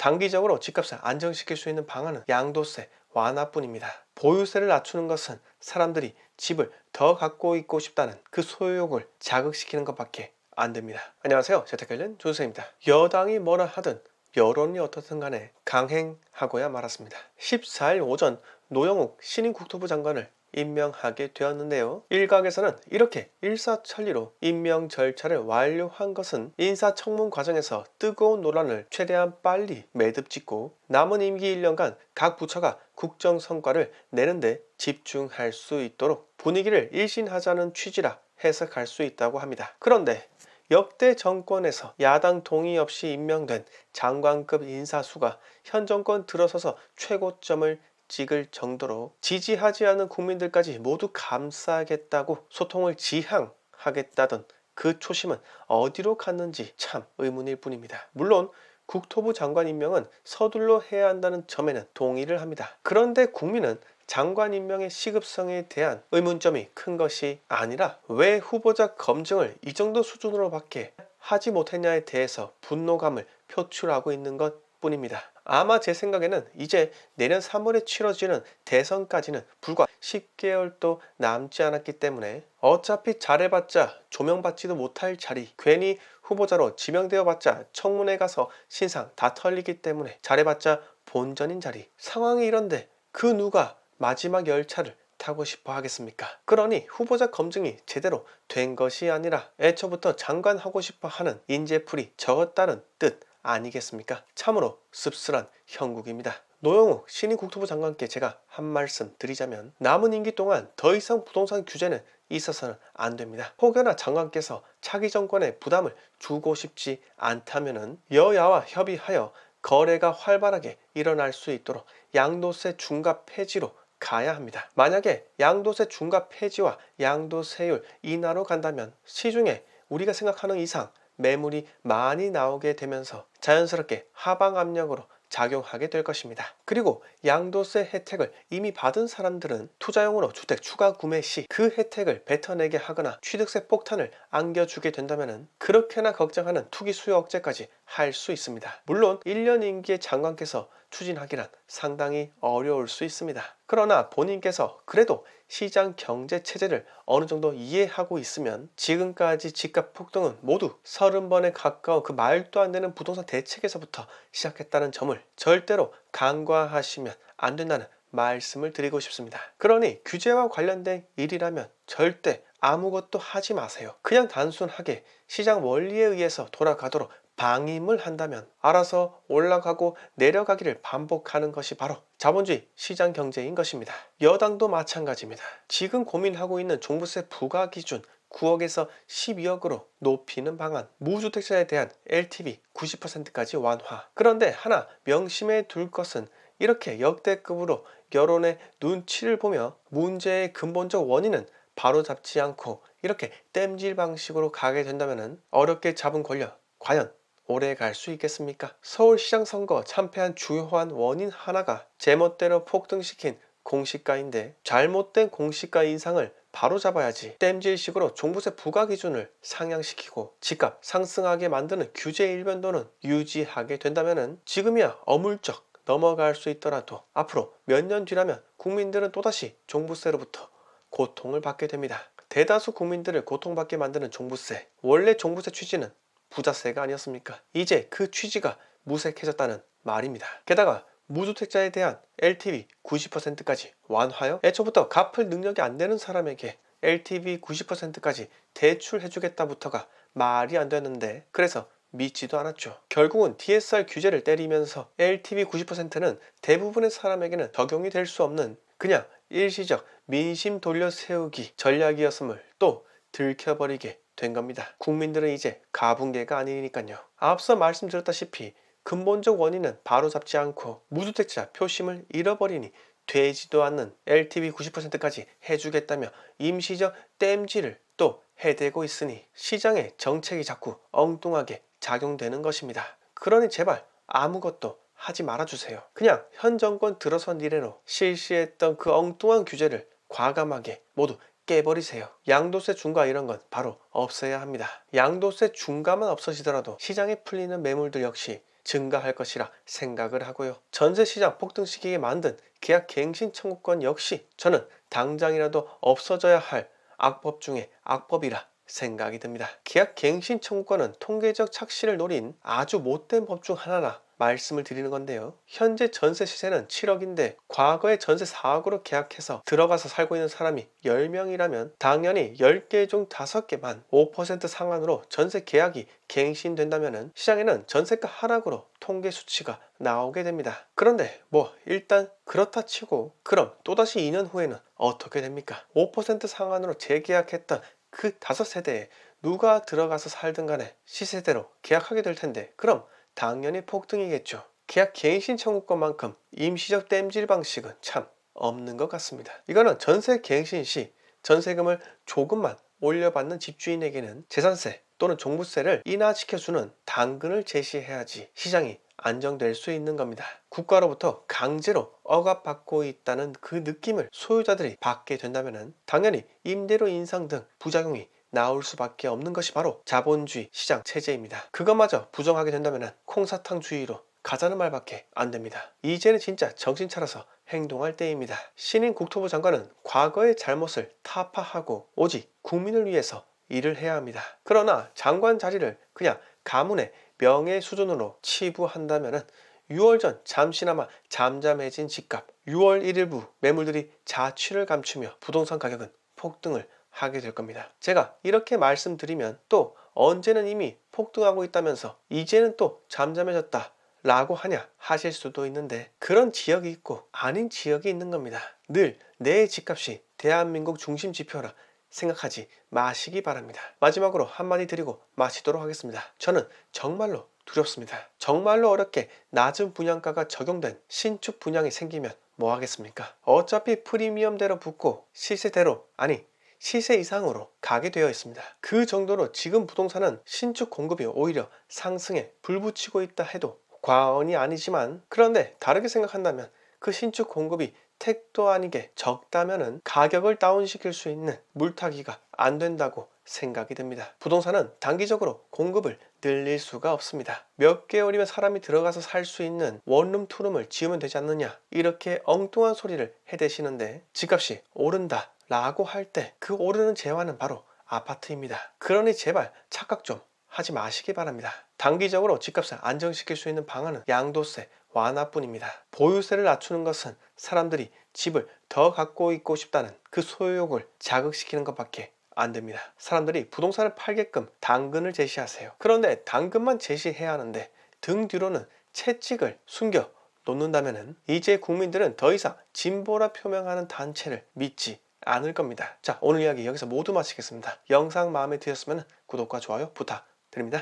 단기적으로 집값을 안정시킬 수 있는 방안은 양도세 완화뿐입니다. 보유세를 낮추는 것은 사람들이 집을 더 갖고 있고 싶다는 그 소유욕을 자극시키는 것밖에 안 됩니다. 안녕하세요, 재테크엘른 조수입니다. 여당이 뭐라 하든 여론이 어떻든 간에 강행하고야 말았습니다. 14일 오전 노영욱 신임 국토부 장관을 임명하게 되었는데요. 일각에서는 이렇게 일사천리로 임명 절차를 완료한 것은 인사청문 과정에서 뜨거운 논란을 최대한 빨리 매듭짓고 남은 임기 1년간 각 부처가 국정 성과를 내는데 집중할 수 있도록 분위기를 일신하자는 취지라 해석할 수 있다고 합니다. 그런데 역대 정권에서 야당 동의 없이 임명된 장관급 인사수가 현 정권 들어서서 최고점을 찍을 정도로 지지하지 않은 국민들까지 모두 감싸겠다고 소통을 지향하겠다던 그 초심은 어디로 갔는지 참 의문일 뿐입니다. 물론 국토부 장관 임명은 서둘러 해야 한다는 점에는 동의를 합니다. 그런데 국민은 장관 임명의 시급성에 대한 의문점이 큰 것이 아니라 왜 후보자 검증을 이 정도 수준으로밖에 하지 못했냐에 대해서 분노감을 표출하고 있는 것 뿐입니다. 아마 제 생각에는 이제 내년 3월에 치러지는 대선까지는 불과 10개월도 남지 않았기 때문에 어차피 잘해봤자 조명받지도 못할 자리, 괜히 후보자로 지명되어봤자 청문회 가서 신상 다 털리기 때문에 잘해봤자 본전인 자리, 상황이 이런데 그 누가 마지막 열차를 타고 싶어 하겠습니까? 그러니 후보자 검증이 제대로 된 것이 아니라 애초부터 장관 하고 싶어 하는 인재풀이 적었다는 뜻 아니겠습니까? 참으로 씁쓸한 형국입니다. 노영욱 신임 국토부 장관께 제가 한 말씀 드리자면 남은 임기 동안 더 이상 부동산 규제는 있어서는 안 됩니다. 혹여나 장관께서 차기 정권에 부담을 주고 싶지 않다면은 여야와 협의하여 거래가 활발하게 일어날 수 있도록 양도세 중과 폐지로 가야 합니다. 만약에 양도세 중과 폐지와 양도세율 인하로 간다면 시중에 우리가 생각하는 이상 매물이 많이 나오게 되면서 자연스럽게 하방 압력으로 작용하게 될 것입니다. 그리고 양도세 혜택을 이미 받은 사람들은 투자용으로 주택 추가 구매 시 그 혜택을 뱉어내게 하거나 취득세 폭탄을 안겨주게 된다면 그렇게나 걱정하는 투기 수요 억제까지 할 수 있습니다. 물론 1년 임기의 장관께서 추진하기란 상당히 어려울 수 있습니다. 그러나 본인께서 그래도 시장 경제 체제를 어느 정도 이해하고 있으면 지금까지 집값 폭등은 모두 30번에 가까운 그 말도 안 되는 부동산 대책에서부터 시작했다는 점을 절대로 간과하시면 안 된다는 말씀을 드리고 싶습니다. 그러니 규제와 관련된 일이라면 절대 아무것도 하지 마세요. 그냥 단순하게 시장 원리에 의해서 돌아가도록 방임을 한다면 알아서 올라가고 내려가기를 반복하는 것이 바로 자본주의 시장 경제인 것입니다. 여당도 마찬가지입니다. 지금 고민하고 있는 종부세 부과 기준 9억에서 12억으로 높이는 방안, 무주택자에 대한 LTV 90%까지 완화. 그런데 하나 명심해 둘 것은 이렇게 역대급으로 여론의 눈치를 보며 문제의 근본적 원인은 바로잡지 않고 이렇게 땜질 방식으로 가게 된다면 어렵게 잡은 권력 과연 오래 갈 수 있겠습니까? 서울시장 선거 참패한 주요한 원인 하나가 제멋대로 폭등시킨 공시가인데 잘못된 공시가 인상을 바로잡아야지 땜질식으로 종부세 부과 기준을 상향시키고 집값 상승하게 만드는 규제 일변도는 유지하게 된다면 지금이야 어물쩍 넘어갈 수 있더라도 앞으로 몇 년 뒤라면 국민들은 또다시 종부세로부터 고통을 받게 됩니다. 대다수 국민들을 고통받게 만드는 종부세, 원래 종부세 취지는 부자세가 아니었습니까? 이제 그 취지가 무색해졌다는 말입니다. 게다가 무주택자에 대한 LTV 90%까지 완화요? 애초부터 갚을 능력이 안 되는 사람에게 LTV 90%까지 대출해주겠다부터가 말이 안 되는데 그래서 믿지도 않았죠. 결국은 DSR 규제를 때리면서 LTV 90%는 대부분의 사람에게는 적용이 될 수 없는 그냥 일시적 민심 돌려세우기 전략이었음을 또 들켜버리게 된 겁니다. 국민들은 이제 가분개가 아니니까요. 앞서 말씀드렸다시피 근본적 원인은 바로잡지 않고 무주택자 표심을 잃어버리니 되지도 않는 LTV 90%까지 해주겠다며 임시적 땜질을 또 해대고 있으니 시장의 정책이 자꾸 엉뚱하게 작용되는 것입니다. 그러니 제발 아무것도 하지 말아주세요. 그냥 현 정권 들어선 이래로 실시했던 그 엉뚱한 규제를 과감하게 모두 깨버리세요. 양도세 중과 이런 건 바로 없애야 합니다. 양도세 중과만 없어지더라도 시장에 풀리는 매물들 역시 증가할 것이라 생각을 하고요. 전세시장 폭등 시기에 만든 계약갱신 청구권 역시 저는 당장이라도 없어져야 할 악법 중에 악법이라 생각이 듭니다. 계약갱신 청구권은 통계적 착시를 노린 아주 못된 법 중 하나라 말씀을 드리는 건데요. 현재 전세 시세는 7억인데 과거에 전세 4억으로 계약해서 들어가서 살고 있는 사람이 10명이라면 당연히 10개 중 5개만 5% 상한으로 전세 계약이 갱신된다면 시장에는 전세가 하락으로 통계 수치가 나오게 됩니다. 그런데 일단 그렇다 치고 그럼 또다시 2년 후에는 어떻게 됩니까? 5% 상한으로 재계약했던 그 5세대에 누가 들어가서 살든 간에 시세대로 계약하게 될 텐데 그럼 당연히 폭등이겠죠. 계약 갱신 청구권만큼 임시적 땜질 방식은 참 없는 것 같습니다. 이거는 전세 갱신 시 전세금을 조금만 올려받는 집주인에게는 재산세 또는 종부세를 인하시켜주는 당근을 제시해야지 시장이 안정될 수 있는 겁니다. 국가로부터 강제로 억압받고 있다는 그 느낌을 소유자들이 받게 된다면 당연히 임대료 인상 등 부작용이 나올 수밖에 없는 것이 바로 자본주의 시장 체제입니다. 그것마저 부정하게 된다면 콩사탕주의로 가자는 말밖에 안 됩니다. 이제는 진짜 정신 차려서 행동할 때입니다. 신임 국토부 장관은 과거의 잘못을 타파하고 오직 국민을 위해서 일을 해야 합니다. 그러나 장관 자리를 그냥 가문의 명예 수준으로 치부한다면 6월 전 잠시나마 잠잠해진 집값, 6월 1일부 매물들이 자취를 감추며 부동산 가격은 폭등을 하게 될 겁니다. 제가 이렇게 말씀드리면 또 언제는 이미 폭등하고 있다면서 이제는 또 잠잠해졌다 라고 하냐 하실 수도 있는데 그런 지역이 있고 아닌 지역이 있는 겁니다. 늘 내 집값이 대한민국 중심 지표라 생각하지 마시기 바랍니다. 마지막으로 한마디 드리고 마치도록 하겠습니다. 저는 정말로 두렵습니다. 정말로 어렵게 낮은 분양가가 적용된 신축 분양이 생기면 뭐 하겠습니까? 어차피 프리미엄대로 붙고 시세대로 아니 시세 이상으로 가게 되어 있습니다. 그 정도로 지금 부동산은 신축 공급이 오히려 상승에 불붙이고 있다 해도 과언이 아니지만 그런데 다르게 생각한다면 그 신축 공급이 택도 아니게 적다면은 가격을 다운시킬 수 있는 물타기가 안 된다고 생각이 듭니다. 부동산은 단기적으로 공급을 늘릴 수가 없습니다. 몇 개월이면 사람이 들어가서 살 수 있는 원룸 투룸을 지으면 되지 않느냐 이렇게 엉뚱한 소리를 해대시는데 집값이 오른다 라고 할 때 그 오르는 재화는 바로 아파트입니다. 그러니 제발 착각 좀 하지 마시기 바랍니다. 단기적으로 집값을 안정시킬 수 있는 방안은 양도세 완화뿐입니다. 보유세를 낮추는 것은 사람들이 집을 더 갖고 있고 싶다는 그 소유욕을 자극시키는 것밖에 안 됩니다. 사람들이 부동산을 팔게끔 당근을 제시하세요. 그런데 당근만 제시해야 하는데 등 뒤로는 채찍을 숨겨 놓는다면 이제 국민들은 더 이상 진보라 표명하는 단체를 믿지 않을 겁니다. 자, 오늘 이야기 여기서 모두 마치겠습니다. 영상 마음에 드셨으면 구독과 좋아요 부탁드립니다.